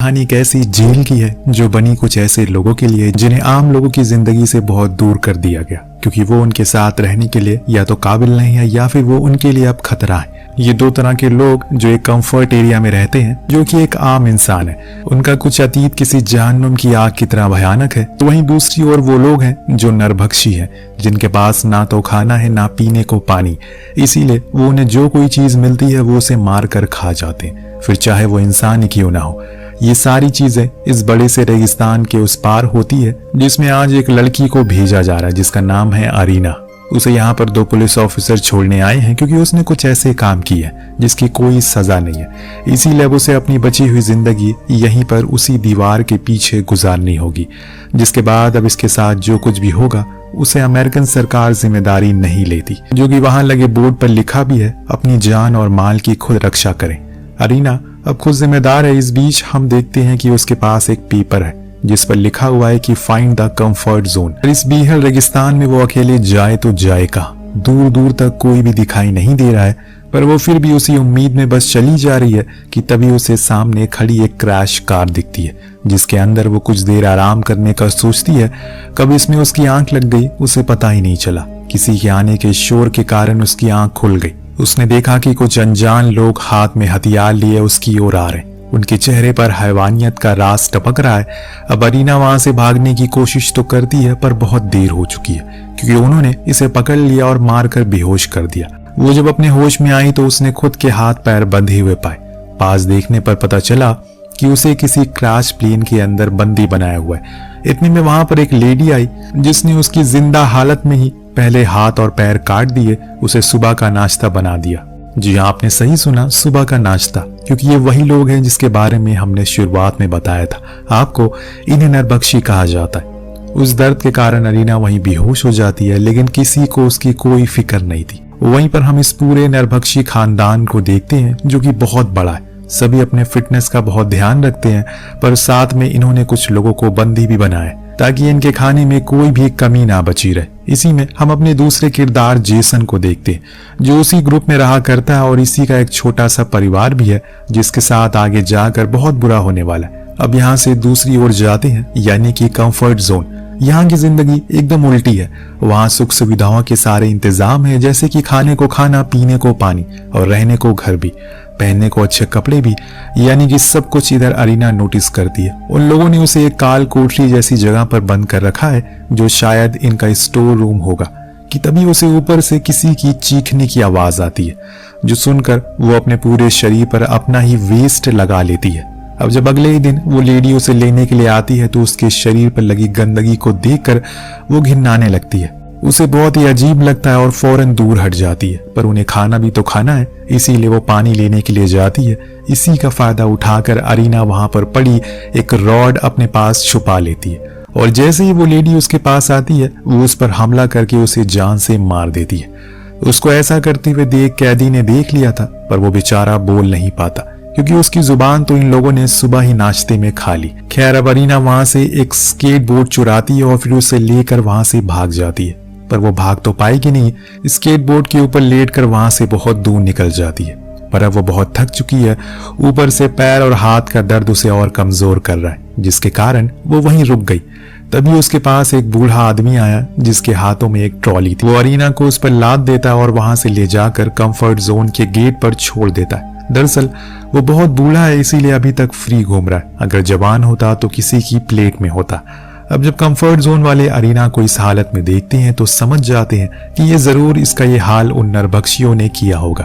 कहानी एक ऐसी जेल की है जो बनी कुछ ऐसे लोगों के लिए जिन्हें आम लोगों की जिंदगी से बहुत दूर कर दिया गया, क्योंकि वो उनके साथ रहने के लिए या तो काबिल नहीं है या फिर वो उनके लिए अब खतरा है। ये दो तरह के लोग जो एक कंफर्ट एरिया में रहते हैं, जो कि एक आम इंसान है, उनका कुछ अतीत किसी जहन्नुम की आग की तरह भयानक है। तो वहीं दूसरी ओर वो लोग हैं जो नरभक्षी हैं, जिनके पास ना तो खाना है ना पीने को पानी, इसीलिए वो उन्हें जो कोई चीज मिलती है वो उसे मार कर खा जाते हैं, फिर चाहे वो इंसान ही क्यों ना हो। ये सारी चीजें इस बड़े से रेगिस्तान के उस पार होती है, जिसमें आज एक लड़की को भेजा जा रहा है जिसका नाम है अरीना। उसे यहाँ पर दो पुलिस ऑफिसर छोड़ने आए हैं क्योंकि उसने कुछ ऐसे काम किए हैं जिसकी कोई सजा नहीं है। इसीलिए अब उसे अपनी बची हुई जिंदगी यहीं पर उसी दीवार के पीछे गुजारनी होगी, जिसके बाद अब इसके साथ जो कुछ भी होगा उसे अमेरिकन सरकार जिम्मेदारी नहीं लेती, जो कि वहां लगे बोर्ड पर लिखा भी है, अपनी जान और माल की खुद रक्षा करें। अरीना अब खुद जिम्मेदार है। इस बीच हम देखते हैं कि उसके पास एक पेपर है जिस पर लिखा हुआ है कि फाइंड द कंफर्ट जोन। इस बीहड़ रेगिस्तान में वो अकेले जाए तो जाए कहाँ? दूर दूर तक कोई भी दिखाई नहीं दे रहा है, पर वो फिर भी उसी उम्मीद में बस चली जा रही है कि तभी उसे सामने खड़ी एक क्रैश कार दिखती है, जिसके अंदर वो कुछ देर आराम करने का सोचती है। कब इसमें उसकी आंख लग गई उसे पता ही नहीं चला। किसी के आने के शोर के कारण उसकी आंख खुल गई। उसने देखा कि कुछ अनजान लोग हाथ में हथियार लिए उसकी ओर आ रहे हैं। उनके चेहरे पर हैवानियत का रास टपक रहा है। अब अरीना वहां से भागने की कोशिश तो करती है, पर बहुत देर हो चुकी है, क्योंकि उन्होंने इसे पकड़ लिया और मारकर बेहोश कर दिया। वो जब अपने होश में आई तो उसने खुद के हाथ पैर बंधे हुए पाए। पास देखने पर पता चला कि उसे किसी क्रैश प्लेन के अंदर बंदी बनाया हुआ है। इतने में वहां पर एक लेडी आई जिसने उसकी जिंदा हालत में ही पहले हाथ और पैर काट दिए, उसे सुबह का नाश्ता बना दिया। जी हाँ, आपने सही सुना, सुबह का नाश्ता, क्योंकि ये वही लोग हैं जिसके बारे में हमने शुरुआत में बताया था आपको। इन्हें नरभक्षी कहा जाता है। उस दर्द के कारण अरीना वहीं बेहोश हो जाती है, लेकिन किसी को उसकी कोई फिक्र नहीं थी। वहीं पर हम इस पूरे नरभक्षी खानदान को देखते हैं जो कि बहुत बड़ा है। सभी अपने फिटनेस का बहुत ध्यान रखते हैं, पर साथ में इन्होंने कुछ लोगों को बंदी भी बनाया ताकि इनके खाने में कोई भी कमी ना बची रहे। इसी में हम अपने दूसरे किरदार जेसन को देखते हैं, जो उसी ग्रुप में रहा करता है और इसी का एक छोटा सा परिवार भी है, जिसके साथ आगे जाकर बहुत बुरा होने वाला है। अब यहाँ से दूसरी ओर जाते हैं, यानी कि कंफर्ट जोन। यहाँ की जिंदगी एकदम उल्टी है। वहाँ सुख सुविधाओं के सारे इंतजाम है, जैसे कि खाने को खाना, पीने को पानी और रहने को घर भी, पहनने को अच्छे कपड़े भी, यानी कि सब कुछ इधर अरीना नोटिस करती है। उन लोगों ने उसे एक काल कोठरी जैसी जगह पर बंद कर रखा है, जो शायद इनका स्टोर रूम होगा, कि तभी उसे ऊपर से किसी की चीखने की आवाज आती है, जो सुनकर वो अपने पूरे शरीर पर अपना ही वेस्ट लगा लेती है। अब जब अगले ही दिन वो लेडी उसे लेने के लिए आती है तो उसके शरीर पर लगी गंदगी को देखकर वो घिनाने लगती है। उसे बहुत ही अजीब लगता है और फौरन दूर हट जाती है, पर उन्हें खाना भी तो खाना है, इसीलिए वो पानी लेने के लिए जाती है। इसी का फायदा उठाकर अरीना वहां पर पड़ी एक रॉड अपने पास छुपा लेती है, और जैसे ही वो लेडी उसके पास आती है वो उस पर हमला करके उसे जान से मार देती है। उसको ऐसा करते हुए देख कैदी ने देख लिया था, पर वो बेचारा बोल नहीं पाता, क्योंकि उसकी जुबान तो इन लोगों ने सुबह ही नाश्ते में खा ली। खैर, अब अरीना वहां से एक स्केट बोर्ड चुराती है और फिर उसे लेकर वहां से भाग जाती है, पर वो भाग तो पाएगी नहीं। स्केट बोर्ड के ऊपर लेटकर वहां से बहुत दूर निकल जाती है, पर अब वो बहुत थक चुकी है। ऊपर से पैर और हाथ का दर्द उसे और कमजोर कर रहा है, जिसके कारण वो वहीं रुक गई। तभी उसके पास एक बूढ़ा आदमी आया जिसके हाथों में एक ट्रॉली थी। वो अरीना को उस पर लाद देता है और वहां से ले जाकर कंफर्ट जोन के गेट पर छोड़ देता है। दरअसल वो बहुत बूढ़ा है, इसीलिए अभी तक फ्री घूम रहा है। अगर जवान होता तो किसी की प्लेट में होता। अब जब कंफर्ट जोन वाले अरीना को इस हालत में देखते हैं तो समझ जाते हैं कि ये जरूर इसका ये हाल उन नरभक्षियों ने किया होगा,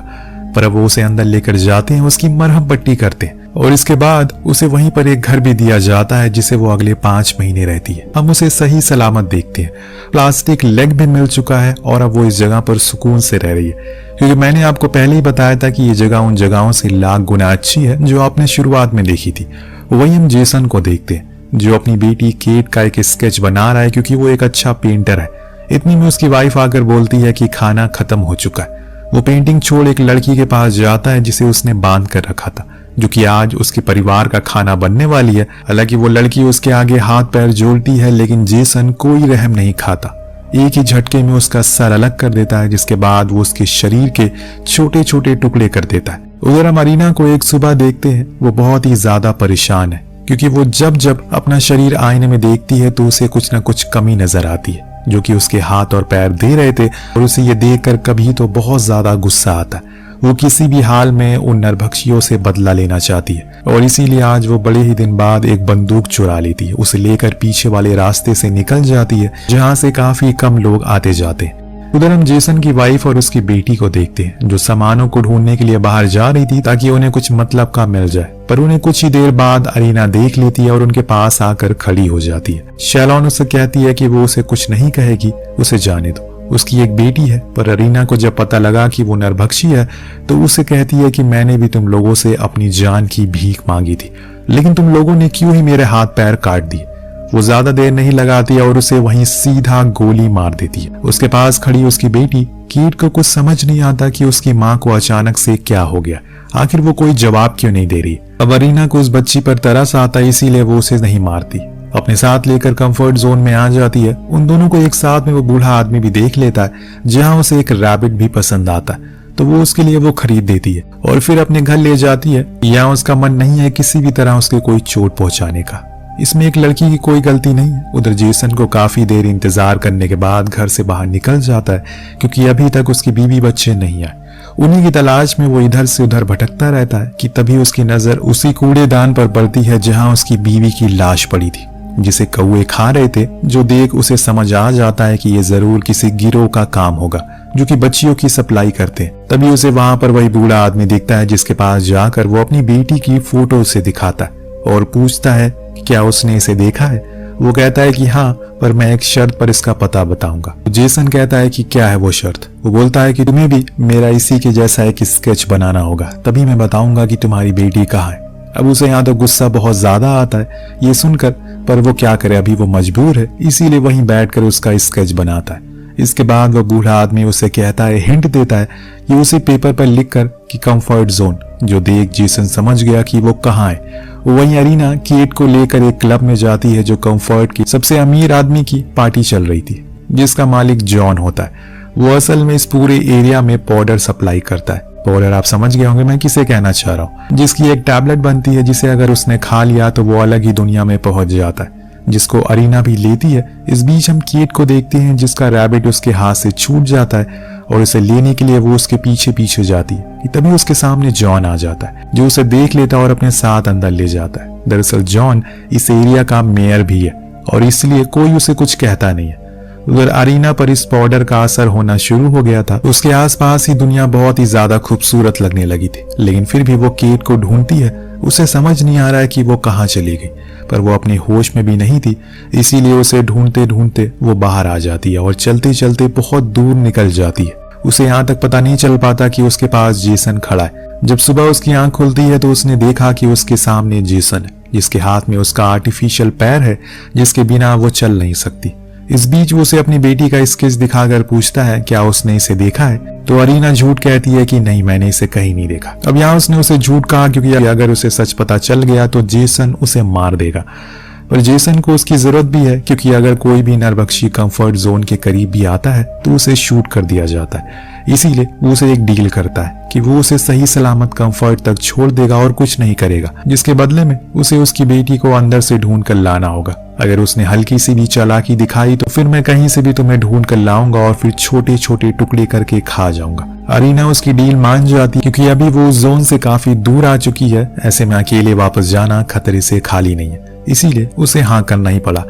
पर अब वो उसे अंदर लेकर जाते हैं, उसकी मरहम पट्टी करते हैं और इसके बाद उसे वहीं पर एक घर भी दिया जाता है जिसे वो अगले 5 महीने रहती है। हम उसे सही सलामत देखते हैं। प्लास्टिक लेग भी मिल चुका है और अब वो इस जगह पर सुकून से रह रही है, क्योंकि मैंने आपको पहले ही बताया था कि ये जगह उन जगहों से लाख गुना अच्छी है जो आपने शुरुआत में देखी थी। वही हम जेसन को देखते हैं, जो अपनी बेटी केट का एक स्केच बना रहा है, क्योंकि वो एक अच्छा पेंटर है। इतनी में उसकी वाइफ आकर बोलती है कि खाना खत्म हो चुका है। वो पेंटिंग छोड़ एक लड़की के पास जाता है जिसे उसने बांध कर रखा था, जो कि आज उसके परिवार का खाना बनने वाली है। हालांकि वो लड़की उसके आगे हाथ पैर जोड़ती है, लेकिन जेसन कोई रहम नहीं खाता। एक ही झटके में उसका सर अलग कर देता है, जिसके बाद वो उसके शरीर के छोटे छोटे टुकड़े कर देता है। उधर हम अरीना को एक सुबह देखते हैं। वो बहुत ही ज्यादा परेशान है, क्योंकि वो जब जब अपना शरीर आईने में देखती है तो उसे कुछ ना कुछ कमी नजर आती है जो कि उसके हाथ और पैर दे रहे थे, और उसे ये देखकर कभी तो बहुत ज्यादा गुस्सा आता है। वो किसी भी हाल में उन नरभक्षियों से बदला लेना चाहती है और इसीलिए आज वो बड़े ही दिन बाद एक बंदूक चुरा लेती है। उसे लेकर पीछे वाले रास्ते से निकल जाती है जहां से काफी कम लोग आते जाते हैं। उधर हम जेसन की वाइफ और उसकी बेटी को देखते हैं जो सामानों को ढूंढने के लिए बाहर जा रही थी ताकि उन्हें कुछ मतलब का मिल जाए, पर उन्हें कुछ ही देर बाद अरीना देख लेती है और उनके पास आकर खड़ी हो जाती है। शैलॉन उसे कहती है कि वो उसे कुछ नहीं कहेगी, उसे जाने दो, उसकी एक बेटी है। पर अरीना को जब पता लगा कि वो नरभक्षी है तो उसे कहती है कि मैंने भी तुम लोगों से अपनी जान की भीख मांगी थी, लेकिन तुम लोगों ने क्यों ही मेरे हाथ पैर काट दिए। वो ज्यादा देर नहीं लगाती और उसे वहीं सीधा गोली मार देती है। उसके पास खड़ी उसकी बेटी कीट को कुछ समझ नहीं आता कि उसकी माँ को अचानक से क्या हो गया, आखिर वो कोई जवाब क्यों नहीं दे रही। अब अरीना को उस बच्ची पर तरस आता है, इसीलिए वो उसे नहीं मारती, अपने साथ लेकर कंफर्ट जोन में आ जाती है। उन दोनों को एक साथ में वो बूढ़ा आदमी भी देख लेता है जहां उसे एक रैबिट भी पसंद आता है, तो वो उसके लिए वो खरीद देती है और फिर अपने घर ले जाती है। यहाँ उसका मन नहीं है किसी भी तरह उसके कोई चोट पहुंचाने का, इसमें एक लड़की की कोई गलती नहीं है। उधर जेसन को काफी देर इंतजार करने के बाद घर से बाहर निकल जाता है क्योंकि अभी तक उसकी बीवी बच्चे नहीं आए। उन्हीं की तलाश में वो इधर से उधर भटकता रहता है कि तभी उसकी नजर उसी कूड़ेदान पर पड़ती है जहां उसकी बीवी की लाश पड़ी थी, जिसे कौवे खा रहे थे। जो देख उसे समझ आ जाता है कि ये जरूर किसी गिरोह का काम होगा जो कि बच्चियों की सप्लाई करते हैं। तभी उसे वहां पर वही बूढ़ा आदमी दिखता है जिसके पास जाकर वो अपनी बेटी की फोटो उसे दिखाता है और पूछता है क्या उसने इसे देखा है। वो कहता है कि हाँ, पर मैं एक शर्त पर इसका पता बताऊंगा। जेसन कहता है कि क्या है वो शर्त। वो बोलता है कि तुम्हें भी मेरा इसी के जैसा एक स्केच बनाना होगा, तभी मैं बताऊंगा कि तुम्हारी बेटी कहाँ है। अब उसे यहाँ तो गुस्सा बहुत ज्यादा आता है ये सुनकर, पर वो क्या करे, अभी वो मजबूर है, इसीलिए वहीं बैठकर उसका स्केच बनाता है। इसके बाद वो बूढ़ा आदमी उसे कहता है, हिंट देता है कि उसे पेपर पर लिखकर कि कंफर्ट जोन, जो देख जेसन समझ गया कि वो कहाँ है। वहीं अरीना केट को लेकर एक क्लब में जाती है जो कंफर्ट की सबसे अमीर आदमी की पार्टी चल रही थी, जिसका मालिक जॉन होता है। वो असल में इस पूरे एरिया में पाउडर सप्लाई करता है। पाउडर आप समझ गए होंगे मैं किसे कहना चाह रहा हूँ, जिसकी एक टैबलेट बनती है जिसे अगर उसने खा लिया तो वो अलग ही दुनिया में पहुंच जाता है, जिसको अरीना भी लेती है। इस बीच हम केट को देखते हैं जिसका रैबिट उसके हाथ से छूट जाता है और उसे लेने के लिए वो उसके पीछे पीछे जाती है कि तभी उसके सामने जॉन आ जाता है जो उसे देख लेता है और अपने साथ अंदर ले जाता है। दरअसल जॉन इस एरिया का मेयर भी है और इसलिए कोई उसे कुछ कहता नहीं है। उधर अरीना पर इस पाउडर का असर होना शुरू हो गया था। उसके आसपास ही दुनिया बहुत ही ज्यादा खूबसूरत लगने लगी थी, लेकिन फिर भी वो केट को ढूंढती है। उसे समझ नहीं आ रहा है कि वो कहाँ चली गई, पर वो अपने होश में भी नहीं थी, इसीलिए उसे ढूंढते ढूंढते वो बाहर आ जाती है और चलते चलते बहुत दूर निकल जाती है। उसे यहाँ तक पता नहीं चल पाता कि उसके पास जेसन खड़ा है। जब सुबह उसकी आंख खुलती है तो उसने देखा कि उसके सामने जेसन है, जिसके हाथ में उसका आर्टिफिशियल पैर है जिसके बिना वो चल नहीं सकती। इस बीच वो उसे अपनी बेटी का स्केच दिखाकर पूछता है क्या उसने इसे देखा है, तो अरीना झूठ कहती है कि नहीं, मैंने इसे कहीं नहीं देखा। अब यहाँ उसने उसे झूठ कहा क्योंकि अगर उसे सच पता चल गया तो जेसन उसे मार देगा, पर जेसन को उसकी जरूरत भी है क्योंकि अगर कोई भी नरभक्षी कंफर्ट जोन के करीब भी आता है तो उसे शूट कर दिया जाता है। इसीलिए वो उसे एक डील करता है कि वो उसे सही सलामत कंफर्ट तक छोड़ देगा और कुछ नहीं करेगा, जिसके बदले में उसे उसकी बेटी को अंदर से ढूंढ कर लाना होगा। अगर उसने हल्की सी भी चालाकी दिखाई तो फिर मैं कहीं से भी तुम्हें ढूंढ कर लाऊंगा और फिर छोटे छोटे टुकड़े करके खा जाऊंगा। अरीना उसकी डील मान जाती क्योंकि अभी वो उस जोन से काफी दूर आ चुकी है। ऐसे में अकेले वापस जाना खतरे से खाली नहीं है, इसीलिए उसे हाँ करना ही पड़ा।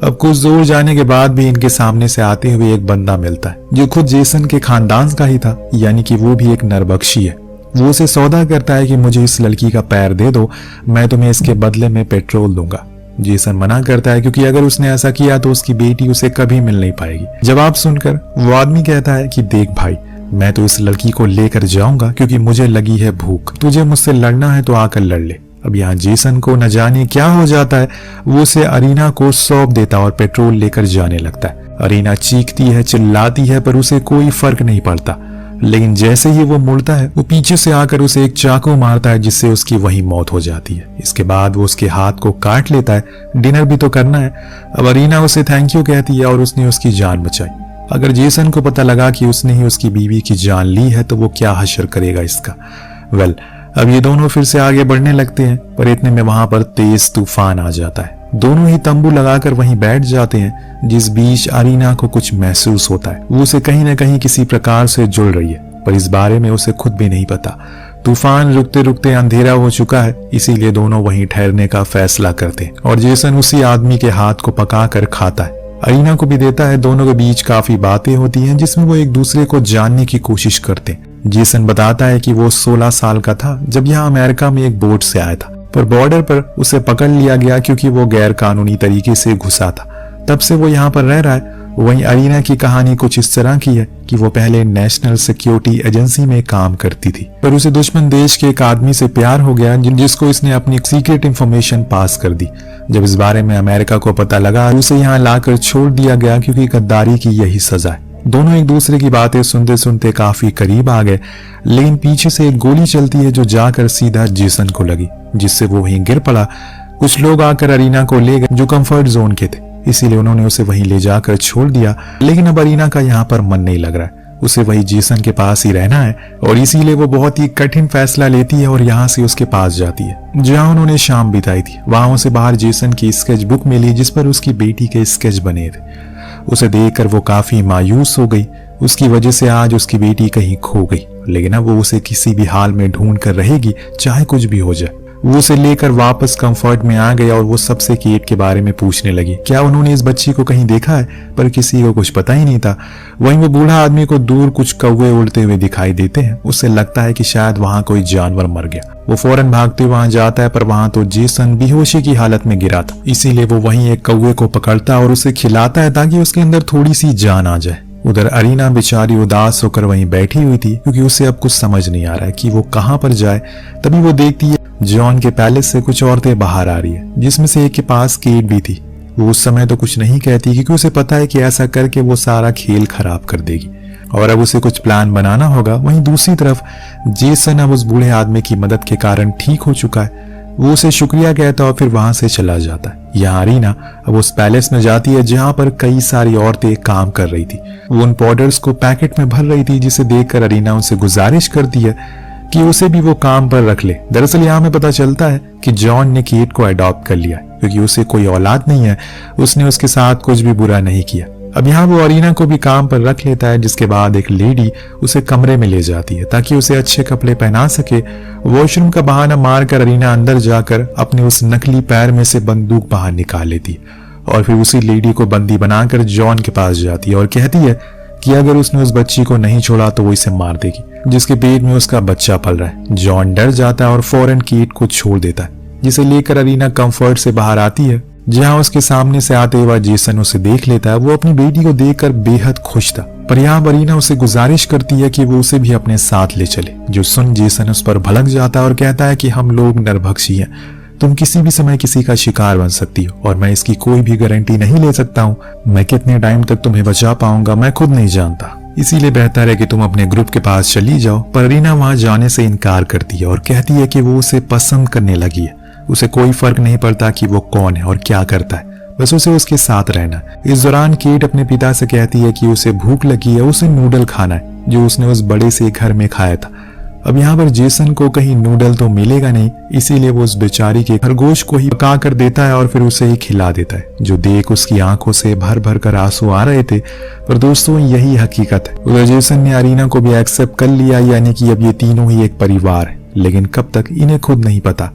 अब कुछ दूर जाने के बाद भी इनके सामने से आते हुए एक बंदा मिलता है जो खुद जेसन के खानदान का ही था, यानी कि वो भी एक नरभक्षी है। वो उसे सौदा करता है कि मुझे इस लड़की का पैर दे दो, मैं तुम्हें इसके बदले में पेट्रोल दूंगा। जेसन मना करता है क्योंकि अगर उसने ऐसा किया तो उसकी बेटी उसे कभी मिल नहीं पाएगी। जवाब सुनकर वो आदमी कहता है कि देख भाई, मैं तो इस लड़की को लेकर जाऊंगा क्योंकि मुझे लगी है भूख, तुझे मुझसे लड़ना है तो आकर लड़ ले। अब यहाँ जेसन को न जाने क्या हो जाता है, वो उसे अरीना को सौंप देता और पेट्रोल लेकर जाने लगता है। अरीना चीखती है, चिल्लाती है, पर उसे कोई फर्क नहीं पड़ता। लेकिन जैसे ही वो मुड़ता है वो पीछे से आकर उसे एक चाकू मारता है जिससे उसकी वही मौत हो जाती है। इसके बाद वो उसके हाथ को काट लेता है, डिनर भी तो करना है। अब अरीना उसे थैंक यू कहती है और उसने उसकी जान बचाई। अगर जेसन को पता लगा कि उसने ही उसकी बीवी की जान ली है तो वो क्या हश्र करेगा इसका। वेल, अब ये दोनों फिर से आगे बढ़ने लगते हैं, पर इतने में वहां पर तेज तूफान आ जाता है। दोनों ही तंबू लगाकर वहीं बैठ जाते हैं, जिस बीच अरीना को कुछ महसूस होता है। वो उसे कहीं ना कहीं किसी प्रकार से जुड़ रही है, पर इस बारे में उसे खुद भी नहीं पता। तूफान रुकते रुकते अंधेरा हो चुका है, इसीलिए दोनों वहीं ठहरने का फैसला करते हैं और जेसन उसी आदमी के हाथ को पका कर खाता है। अरीना को भी देता है। दोनों के बीच काफी बातें होती हैं, जिसमें वो एक दूसरे को जानने की कोशिश करते हैं। जेसन बताता है कि वो 16 साल का था जब यहाँ अमेरिका में एक बोट से आया था, पर बॉर्डर पर उसे पकड़ लिया गया क्योंकि वो गैर कानूनी तरीके से घुसा था। तब से वो यहाँ पर रह रहा है। वहीं अरीना की कहानी कुछ इस तरह की है कि वो पहले नेशनल सिक्योरिटी एजेंसी में काम करती थी, पर उसे दुश्मन देश के एक आदमी से प्यार हो गया जिसको इसने अपनी सीक्रेट इंफॉर्मेशन पास कर दी। जब इस बारे में अमेरिका को पता लगा, उसे यहाँ लाकर छोड़ दिया गया क्योंकि गद्दारी की यही सजा है। दोनों एक दूसरे की बातें सुनते सुनते काफी करीब आ गए, लेकिन पीछे से एक गोली चलती है जो जाकर सीधा जेसन को लगी, जिससे वो वहीं गिर पड़ा। कुछ लोग आकर अरीना को ले गए जो कंफर्ट जोन के थे, इसीलिए उन्होंने उसे वहीं ले जाकर छोड़ दिया। लेकिन अब अरीना का यहाँ पर मन नहीं लग रहा है, उसे वही जेसन के पास ही रहना है और इसीलिए वो बहुत ही कठिन फैसला लेती है और यहाँ से उसके पास जाती है जहाँ उन्होंने शाम बिताई थी। वहां उसे बाहर जेसन की स्केच बुक मिली जिस पर उसकी बेटी के स्केच बने थे। उसे देखकर वो काफी मायूस हो गई। उसकी वजह से आज उसकी बेटी कहीं खो गई, लेकिन अब वो उसे किसी भी हाल में ढूंढ कर रहेगी, चाहे कुछ भी हो जाए। वो उसे लेकर वापस कंफर्ट में आ गया और वो सबसे केट के बारे में पूछने लगी। क्या उन्होंने इस बच्ची को कहीं देखा है? पर किसी को कुछ पता ही नहीं था। वहीं वो बूढ़ा आदमी को दूर कुछ कौवे उड़ते हुए दिखाई देते हैं। उससे लगता है कि शायद वहां कोई जानवर मर गया। वो फौरन भागते वहां जाता है, पर वहां तो जेसन बेहोशी की हालत में गिरा था। इसीलिए वो वहीं एक कौवे को पकड़ता और उसे खिलाता है ताकि उसके अंदर थोड़ी सी जान आ जाए। उधर अरीना बेचारी उदास होकर वहीं बैठी हुई थी क्योंकि उसे अब कुछ समझ नहीं आ रहा है कि वो कहां पर जाए। तभी वो देखती है जॉन के पैलेस से कुछ औरतें बाहर आ रही है, जिसमें से एक के पास केट भी थी। वो उस समय तो कुछ नहीं कहती क्योंकि उसे पता है कि ऐसा करके वो सारा खेल खराब कर देगी और अब उसे कुछ प्लान बनाना होगा। वहीं दूसरी तरफ जेसन अब उस बूढ़े आदमी की मदद के कारण ठीक हो चुका है। वो उसे शुक्रिया कहता और फिर वहां से चला जाता है। यहाँ अरीना अब उस पैलेस में जाती है जहां पर कई सारी औरतें काम कर रही थी। वो उन पाउडर्स को पैकेट में भर रही थी, जिसे देखकर अरीना उनसे गुजारिश करती है कि उसे भी वो काम पर रख ले। दरअसल यहाँ में पता चलता है कि जॉन ने केट को अडॉप्ट कर लिया क्योंकि उसे कोई औलाद नहीं है। उसने उसके साथ कुछ भी बुरा नहीं किया। अब यहाँ वो अरीना को भी काम पर रख लेता है, जिसके बाद एक लेडी उसे कमरे में ले जाती है ताकि उसे अच्छे कपड़े पहना सके। वॉशरूम का बहाना मारकर अरीना अंदर जाकर अपने उस नकली पैर में से बंदूक बाहर निकाल लेती है और फिर उसी लेडी को बंदी बनाकर जॉन के पास जाती है और कहती है कि अगर उसने उस बच्ची को नहीं छोड़ा तो वो इसे मार देगी, जिसके पेट में उसका बच्चा पल रहा है। जॉन डर जाता है और फौरन केट को छोड़ देता है, जिसे लेकर अरीना कंफर्ट से बाहर आती है। जहां उसके सामने से आते हुए जेसन उसे देख लेता है। वो अपनी बेटी को देखकर बेहद खुश था, पर यहाँ अरीना उसे गुजारिश करती है कि वो उसे भी अपने साथ ले चले। जो सुन जेसन उस पर भड़क जाता है और कहता है कि हम लोग नरभक्षी हैं, तुम किसी भी समय किसी का शिकार बन सकती हो और मैं इसकी कोई भी गारंटी नहीं ले सकता हूँ। मैं कितने टाइम तक तुम्हें बचा पाऊंगा मैं खुद नहीं जानता, इसीलिए बेहतर है कि तुम अपने ग्रुप के पास चली जाओ। पर अरीना वहां जाने से इनकार करती है और कहती है कि वो उसे पसंद करने लगी है। उसे कोई फर्क नहीं पड़ता कि वो कौन है और क्या करता है, बस उसे उसके साथ रहना। इस दौरान केट अपने पिता से कहती है कि उसे भूख लगी है, उसे नूडल खाना है जो उसने उस बड़े से घर में खाया था। अब यहाँ पर जेसन को कहीं नूडल तो मिलेगा नहीं, इसीलिए वो उस बेचारी के खरगोश को ही पका कर देता है और फिर उसे ही खिला देता है, जो देख उसकी आंखों से भर भर कर आंसू आ रहे थे। पर दोस्तों यही हकीकत है। उधर जेसन ने अरीना को भी एक्सेप्ट कर लिया, यानी कि अब ये तीनों ही एक परिवार है। लेकिन कब तक इन्हें खुद नहीं पता,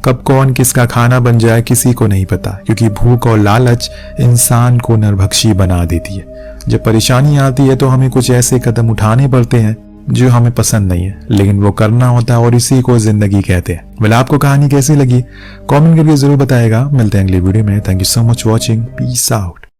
कब कौन किसका खाना बन जाए किसी को नहीं पता, क्योंकि भूख और लालच इंसान को नरभक्षी बना देती है। जब परेशानी आती है तो हमें कुछ ऐसे कदम उठाने पड़ते हैं जो हमें पसंद नहीं है, लेकिन वो करना होता है और इसी को जिंदगी कहते हैं। वेल, आपको कहानी कैसी लगी कमेंट करके जरूर बताएगा। मिलते हैं अगली वीडियो में। Thank you so much watching. Peace out.